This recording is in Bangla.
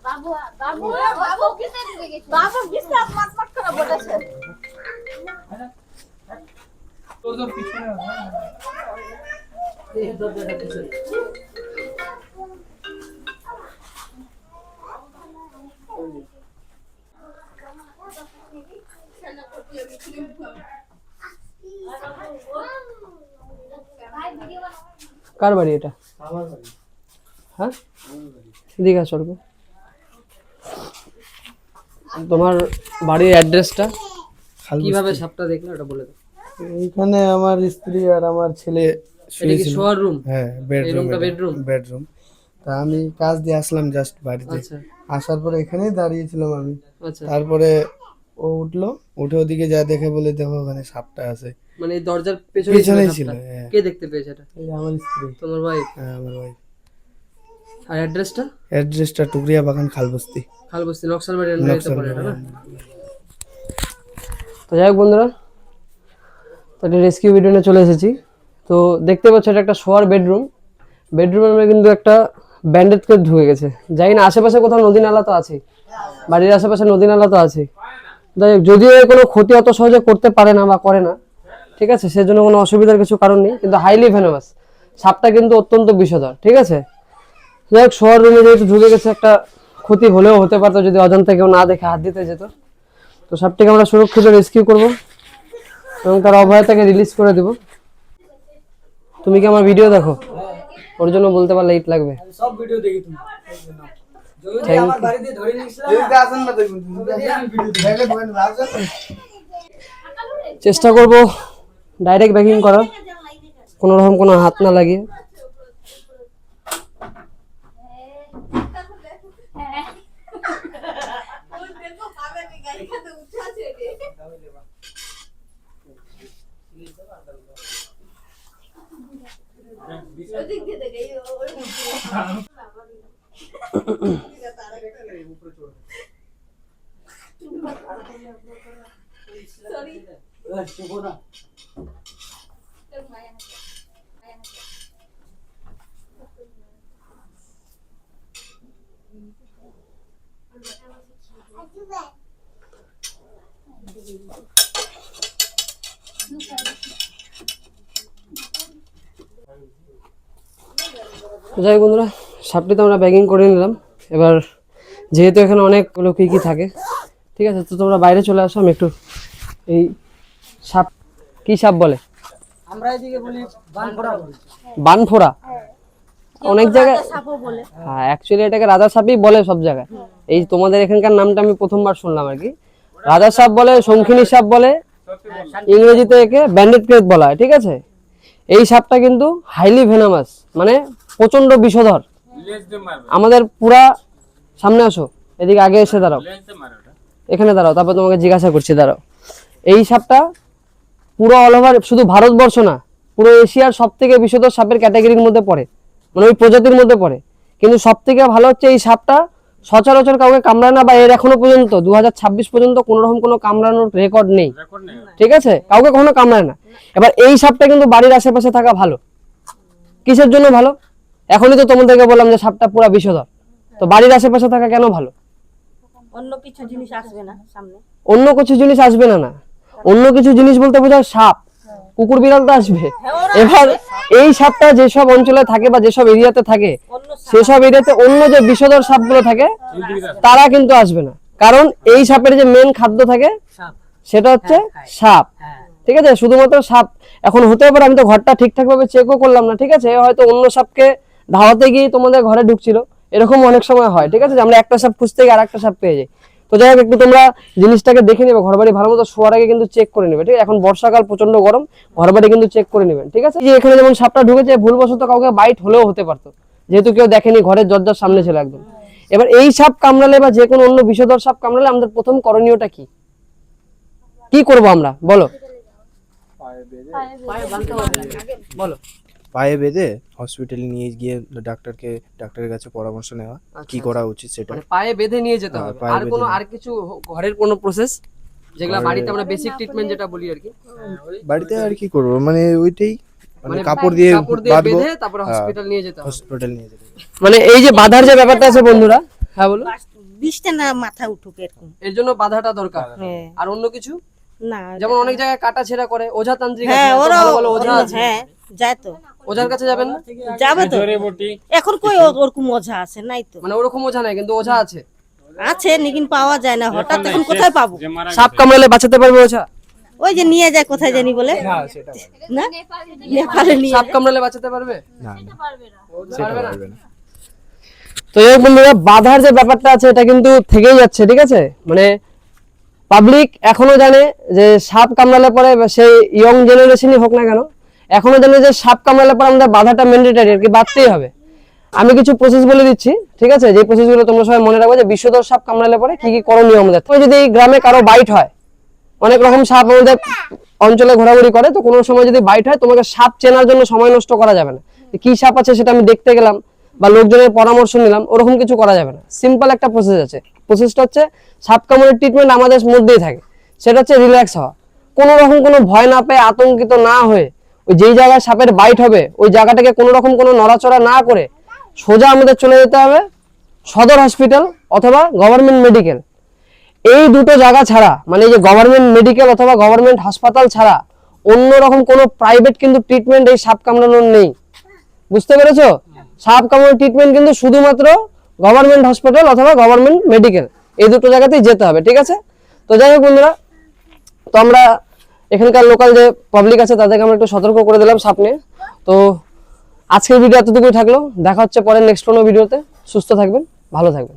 বাবু বাবু বাবু কিসে ঢুকে গেছে? বাবু বিস্তার মাট করে বলেছে। তোর তোর পিছনে এই দরজাটা পিছনে। কার বাড়ি এটা? আমার বাড়ি। হ্যাঁ দীঘা চলবে। তোমার বাড়ির অ্যাড্রেসটা কিভাবে সাপটা দেখলে ওটা বলে দাও। এখানে আমার স্ত্রী আর আমার ছেলে এটা কি শোয়ার রুম? হ্যাঁ এই রুমটা বেডরুম? বেডরুম। তা আমি কাজ দিয়ে আসলাম জাস্ট বাড়িতে। আচ্ছা আসার পরে এখানেই দাঁড়িয়েছিলাম আমি। আচ্ছা। তারপরে ও উঠলো, উঠে ওদিকে যা দেখে বলে দেখো ওখানে সাপটা আছে। মানে এই দরজার পেছনে পিছনেই ছিল। হ্যাঁ। কে দেখতে পেয়েছে এটা? এই যে আমার স্ত্রী। তোমার ওয়াইফ? হ্যাঁ আমার ওয়াইফ। আর অ্যাড্রেসটা? অ্যাড্রেসটা টুকরিয়া বাগান খালবস্তি। খালবস্তি নকশালবাড়ি এলাকাতে পড়ে এটা না? তো যাই হোক বন্ধুরা, তো একটা রেস্কিউ ভিডিও নিয়ে চলে এসেছি। তো দেখতে পাচ্ছ এটা একটা শোয়ার বেডরুম। বেডরুমের মধ্যে কিন্তু একটা ব্যান্ডেজ করে ঢুকে গেছে। যাই না আশেপাশে কোথাও নদী নালা তো আছে, বাড়ির আশেপাশে নদী নালা তো আছে। যাই হোক, যদিও কোনো ক্ষতি অত সহজে করতে পারে না বা করে না, ঠিক আছে, সেজন্য কোনো অসুবিধার কিছু কারণ নেই, কিন্তু হাইলি ভেনোমাস সাপটা কিন্তু অত্যন্ত বিষধর। ঠিক আছে, যাই হোক শোয়ার রুমে যেহেতু ঢুকে গেছে, একটা ক্ষতি হলেও হতে পারতো যদি অজান্তে কেউ না দেখে হাত দিতে যেত। তো সাপটিকে আমরা সুরক্ষিত রেস্কিউ করব এবং তার অভয়তাকে রিলিজ করে দেব। তুমি কি আমার ভিডিও দেখো? ওর জন্য বলতে পারলে ইট লাগবে। সব ভিডিও দেখি তুমি। যদি আমার বাড়িতে ধরে নিয়েছিলাম এদিকে আসেন না দেখুন। ব্যাগে ঢোকেন না আসেন। চেষ্টা করব ডাইরেক্ট ব্যাকিং করার, কোনো রকম কোনো হাত না লাগিয়ে। যাই বন্ধুরা, সাপটি তো আমরা ব্যাগিং করে নিলাম। এবার যেহেতু এখানে অনেকগুলো কি থাকে, ঠিক আছে, তো তোমরা বাইরে চলে আসো। আমি একটু এই সাপ, কি সাপ বলে? আমরা এদিকে বলি বানফোড়া বলি। বানফোড়া অনেক জায়গায়, হ্যাঁ অ্যাকচুয়ালি এটাকে রাজা সাপই বলে সব জায়গায়। এই তোমাদের এখানকার নামটা আমি প্রথমবার শুনলাম আর কি। রাজা সাপ বলে, শঙ্খিনী সাপ বলে, ইংরেজিতে একে ব্যান্ডেড ক্রেট বলা হয়। ঠিক আছে, এই সাপটা কিন্তু হাইলি ভেনামাস, মানে প্রচন্ড বিষধর। আমাদের পুরা সামনে আসো, এদিকে আগে এসে দাঁড়াও, এখানে দাঁড়াও, তারপর তোমাকে জিজ্ঞাসা করছি, দাঁড়াও। এই সাপটা পুরো অল ওভার, শুধু ভারতবর্ষ না, পুরো এশিয়ার সব থেকে বিষধর সাপের ক্যাটাগরির মধ্যে পড়ে, মানে ওই প্রজাতির মধ্যে পড়ে। কিন্তু সব থেকে ভালো হচ্ছে এই সাপটা সচরাচর কাউকে কামড়ায় না, বা এর এখনো পর্যন্ত 2026 পর্যন্ত কোনো রকম কোনো কামড়ানোর রেকর্ড নেই। ঠিক আছে, কাউকে কখনো কামড়ায় না। এবার এই সাপটা কিন্তু বাড়ির আশেপাশে থাকা ভালো। কিসের জন্য ভালো? এখনই তো তোমাদেরকে বললাম যে সাপটা পুরো বিষধর, তো বাড়ির আশেপাশে থাকা কেন ভালো? অন্য কিছু জিনিস আসবে না সামনে। অন্য কিছু জিনিস আসবে না, না অন্য কিছু জিনিস বলতে বোঝায় সাপ, কুকুর বিড়াল তো আসবে। এবার এই সাপটা যেসব অঞ্চলে থাকে বা যেসব এরিয়াতে থাকে, সেসব এরিয়াতে অন্য যে বিষধর সাপগুলো থাকে তারা কিন্তু আসবে না, কারণ এই সাপের যে মেন খাদ্য থাকে সেটা হচ্ছে সাপ। ঠিক আছে, শুধুমাত্র সাপ। এখন হতে পারে আমি তো ঘরটা ঠিকঠাক ভাবে চেকও করলাম না, ঠিক আছে, হয়তো অন্য সাপকে ধাওয়াতে গিয়ে তোমাদের ঘরে ঢুকছিল, এরকম অনেক সময় হয়। ঠিক আছে, যে আমরা একটা সাপ খুঁজতে গিয়ে আর একটা সাপ পেয়ে যাই। তো যাই হোক, একটু তোমরা জিনিসটাকে দেখে নেবে, ঘর বাড়ি ভালো মতো শোয়ার আগে কিন্তু চেক করে নেবে। ঠিক আছে, এখন বর্ষাকাল, প্রচন্ড গরম, ঘর বাড়ি কিন্তু চেক করে নেবেন। ঠিক আছে, যে এখানে যেমন সাপটা ঢুকেছে, ভুলবশত কাউকে বাইট হলেও হতে পারতো, যেহেতু কেউ দেখেনি, ঘরের দরজার সামনে ছিল একদম। এবার এই সাপ কামড়ালে বা যে কোনো অন্য বিষধর সাপ কামড়ালে আমাদের প্রথম করণীয়টা কি, কি করবো আমরা বলো? বলো। পায়ে বেঁধে হসপিটালে নিয়ে গিয়ে ডাক্তারের কাছে পরামর্শ নেওয়া কি করা উচিত সেটা। মানে পায়ে বেঁধে নিয়ে যেতে হবে। আর কোনো আর কিছু ঘরের কোনো প্রসেস যেগুলা বাড়িতে আমরা বেসিক ট্রিটমেন্ট যেটা বলি আর কি? বাড়িতে আর কি করবো, মানে ওইটাই মানে কাপড় দিয়ে বাঁধবো, বেঁধে তারপরে হসপিটাল নিয়ে যেতে হবে। হসপিটাল নিয়ে যেতে হবে। মানে এই যে বাধার যে ব্যাপারটা আছে বন্ধুরা, হ্যাঁ বলো, বিষটা না মাথা উঠুক এরকম। এর জন্য বাধাটা দরকার। হ্যাঁ আর অন্য কিছু না, যেমন অনেক জায়গায় কাটা ছেঁড়া করে, ওঝা তান্ত্রিক আছে, হ্যাঁ এত ওরা ভালো ভালো ওঝা আছে, হ্যাঁ যায় তো, ওঝার কাছে যাবেন না? যাবে তো। এখন কই ওরকম মজা আছে নাই তো, মানে ওরকম ওঝা নাই কিন্তু ওঝা আছে। আছে লেকিন পাওয়া যায় না হঠাৎ, এখন কোথায় পাবো? সাপ কামড়ালে বাঁচাতে পারবে ওঝা? ওই যে নিয়ে যায় কোথায় জানি বলে না, নেপালে নিয়ে সাপ কামড়ালে বাঁচাতে পারবে? না না, সেটা পারবে না। তো এই বন্ধুরা, বাধার যে ব্যাপারটা আছে এটা কিন্তু থেকেই যাচ্ছে, ঠিক আছে? মানে পাবলিক এখনো জানে যে সাপ কামড়ালে পরে, সেই ইয়ং জেনারেশনই হোক না কেন, এখনো জানে যে সাপ কামড়ালে পরে আমাদের বাধাটা ম্যান্ডেটরি আর কি, বাঁধতেই হবে। আমি কিছু প্রসেস বলে দিচ্ছি, ঠিক আছে? যে প্রসেসগুলো তোমরা সবাই মনে রাখবে, যে বিষধর সাপ কামড়ালে পরে কি কি করণীয় আমাদের। তুমি যদি গ্রামে কারো বাইট হয়, অনেক রকম সাপ আমাদের অঞ্চলে ঘোরাঘুরি করে, তো কোনো সময় যদি বাইট হয়, তোমাকে সাপ চেনার জন্য সময় নষ্ট করা যাবে না। কি সাপ আছে সেটা আমি দেখতে গেলাম বা লোকজনের পরামর্শ নিলাম, ওরকম কিছু করা যাবে না। সিম্পল একটা প্রসেস আছে। প্রসেসটা হচ্ছে সাপ কামড়ের ট্রিটমেন্ট আমাদের মধ্যেই থাকে, সেটা হচ্ছে রিল্যাক্স হওয়া। কোনো রকম কোনো ভয় না পেয়ে, আতঙ্কিত না হয়ে, ওই যেই জায়গায় সাপের বাইট হবে ওই জায়গাটাকে কোনো রকম কোনো নড়াচড়া না করে সোজা আমাদের চলে যেতে হবে সদর হসপিটাল অথবা গভর্নমেন্ট মেডিকেল। এই দুটো জায়গা ছাড়া, মানে এই যে গভর্নমেন্ট মেডিকেল অথবা গভর্নমেন্ট হাসপাতাল ছাড়া অন্য রকম কোনো প্রাইভেট কিন্তু ট্রিটমেন্ট এই সাপ কামড়ানোর নেই। বুঝতে পেরেছো? সাপ কামড়ানোর ট্রিটমেন্ট কিন্তু শুধুমাত্র গভর্নমেন্ট হসপিটাল অথবা গভর্নমেন্ট মেডিকেল, এই দুটো জায়গাতেই যেতে হবে, ঠিক আছে? তো যাই হোক বন্ধুরা, তো আমরা এখানকার লোকাল যে পাবলিক আছে তাদেরকে আমরা একটু সতর্ক করে দিলাম সাপ নিয়ে। তো আজকের ভিডিও এতটুকুই থাকলো, দেখা হচ্ছে পরে নেক্সট কোনো ভিডিওতে। সুস্থ থাকবেন, ভালো থাকবেন।